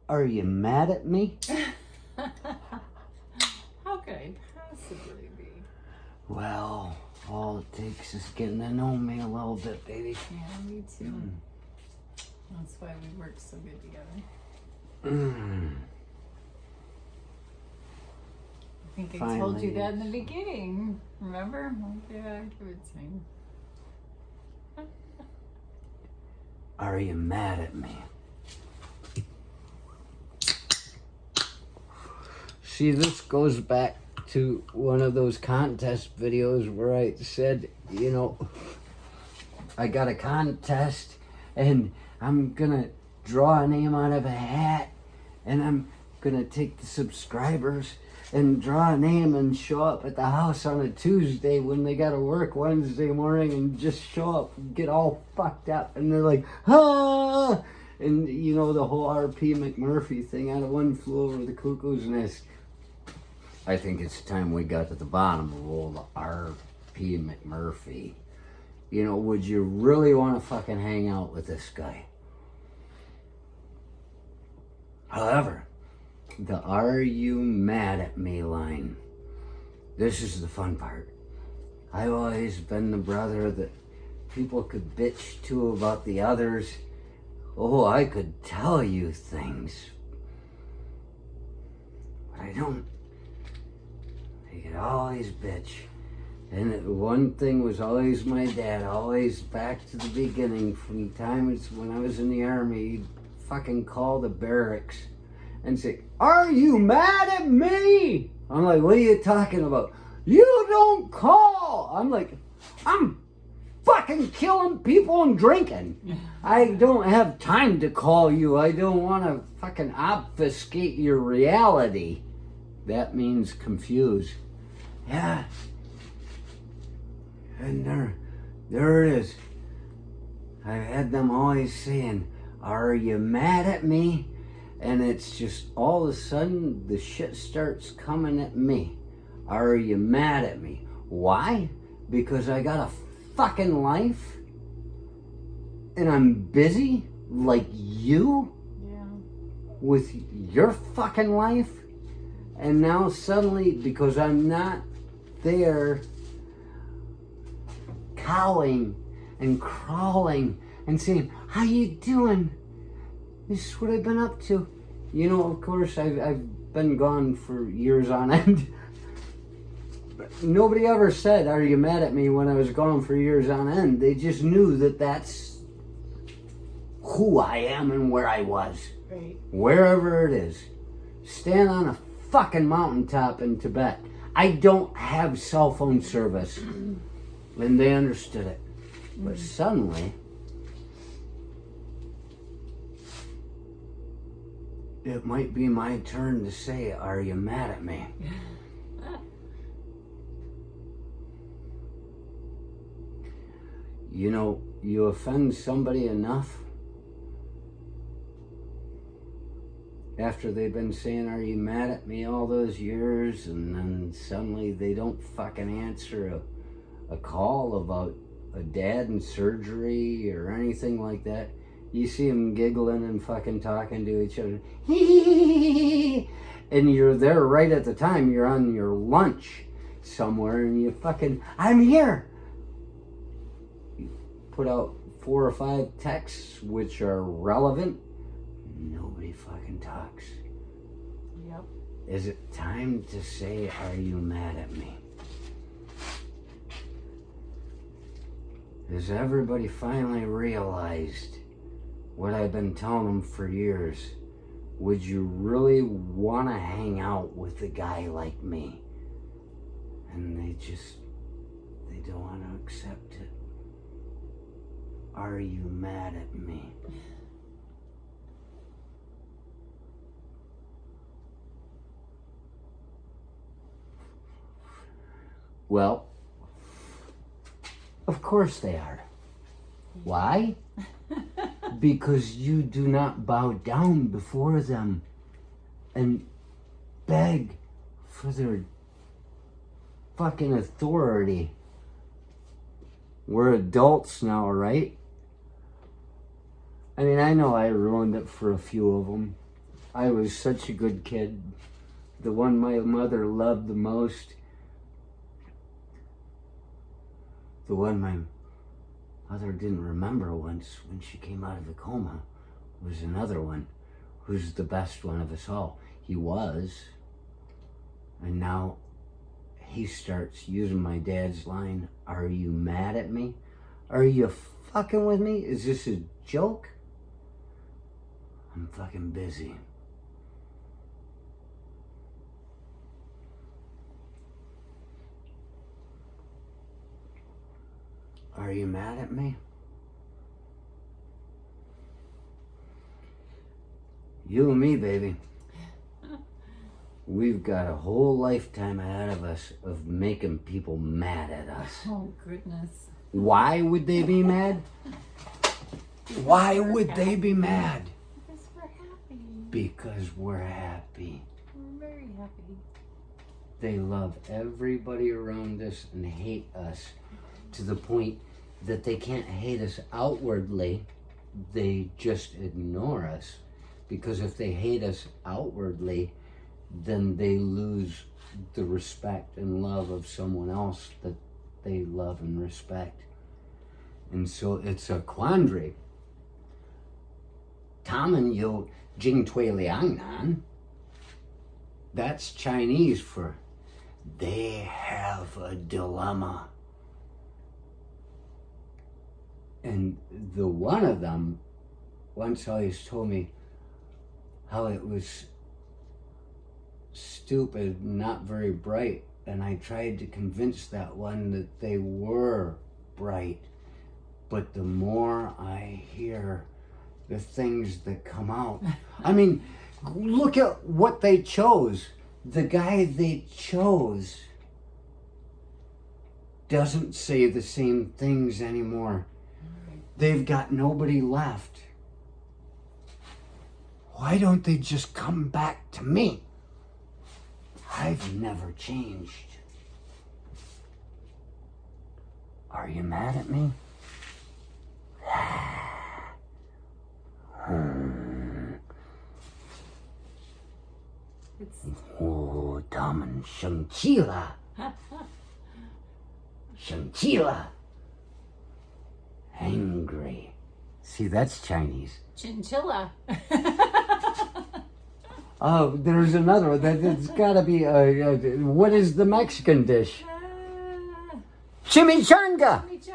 Are you mad at me? How could I possibly be? Well, all it takes is getting to know me a little bit, baby. Yeah, me too. That's why we work so good together. I think I told you that in the beginning. Remember? Yeah, good thing. Are you mad at me? See, this goes back to one of those contest videos where I said, you know, I got a contest and I'm gonna draw a name out of a hat and I'm gonna take the subscribers and draw a name and show up at the house on a Tuesday when they gotta work Wednesday morning and just show up and get all fucked up and they're like, ah! And you know, the whole R.P. McMurphy thing, out of One Flew Over the Cuckoo's Nest. I think it's time we got to the bottom of old R.P. McMurphy. You know, would you really want to fucking hang out with this guy? However, the "Are you mad at me" line, this is the fun part. I've always been the brother that people could bitch to about the others. Oh, I could tell you things, but I don't. I could always bitch. And one thing was always my dad, always back to the beginning, from times when I was in the army, he'd fucking call the barracks and say, "Are you mad at me?" I'm like, "What are you talking about?" "You don't call." I'm like, "I'm fucking killing people and drinking. I don't have time to call you. I don't want to fucking obfuscate your reality." That means confuse. Yeah. And there it is. I've had them always saying, "Are you mad at me?" And it's just all of a sudden the shit starts coming at me. Are you mad at me? Why? Because I got a fucking life and I'm busy like you? Yeah. With your fucking life? And now suddenly, because I'm not there cowing and crawling and saying, "How you doing? This is what I've been up to." You know, of course, I've been gone for years on end. But nobody ever said, "Are you mad at me?" when I was gone for years on end. They just knew that that's who I am and where I was. Right. Wherever it is. Stand on a fucking mountaintop in Tibet. I don't have cell phone service. And they understood it. But suddenly, it might be my turn to say, "Are you mad at me?" You know, you offend somebody enough after they've been saying, "Are you mad at me?" all those years, and then suddenly they don't fucking answer a call about a dad in surgery or anything like that. You see them giggling and fucking talking to each other. And you're there right at the time. You're on your lunch somewhere and you fucking, "I'm here." You put out 4 or 5 texts which are relevant. Nobody fucking talks. Yep. Is it time to say, "Are you mad at me?" Has everybody finally realized what I've been telling them for years? Would you really want to hang out with a guy like me? And they don't want to accept it. Are you mad at me? Well, of course they are. Why? Because you do not bow down before them and beg for their fucking authority. We're adults now, right? I mean, I know I ruined it for a few of them. I was such a good kid. The one my mother loved the most. The one my mother didn't remember once when she came out of the coma was another one who's the best one of us all. He was. And now he starts using my dad's line, "Are you mad at me? Are you fucking with me? Is this a joke? I'm fucking busy." Are you mad at me? You and me, baby. We've got a whole lifetime ahead of us of making people mad at us. Oh, goodness. Why would they be mad? Why would they be mad? Because we're happy. Because we're happy. We're very happy. They love everybody around us and hate us to the point that they can't hate us outwardly. They just ignore us. Because if they hate us outwardly, then they lose the respect and love of someone else that they love and respect. And so it's a quandary. Tamen yo jing tui liang nan. That's Chinese for they have a dilemma. And the one of them once always told me how it was stupid, not very bright, and I tried to convince that one that they were bright. But the more I hear the things that come out, I mean, look at what they chose. The guy they chose doesn't say the same things anymore. They've got nobody left. Why don't they just come back to me? I've never changed. Are you mad at me? Oh, 他们生气了，生气了。Angry. See, that's Chinese. Chinchilla. Oh, there's another one. It's got to be, what is the Mexican dish? Chimichanga. Chimichanga.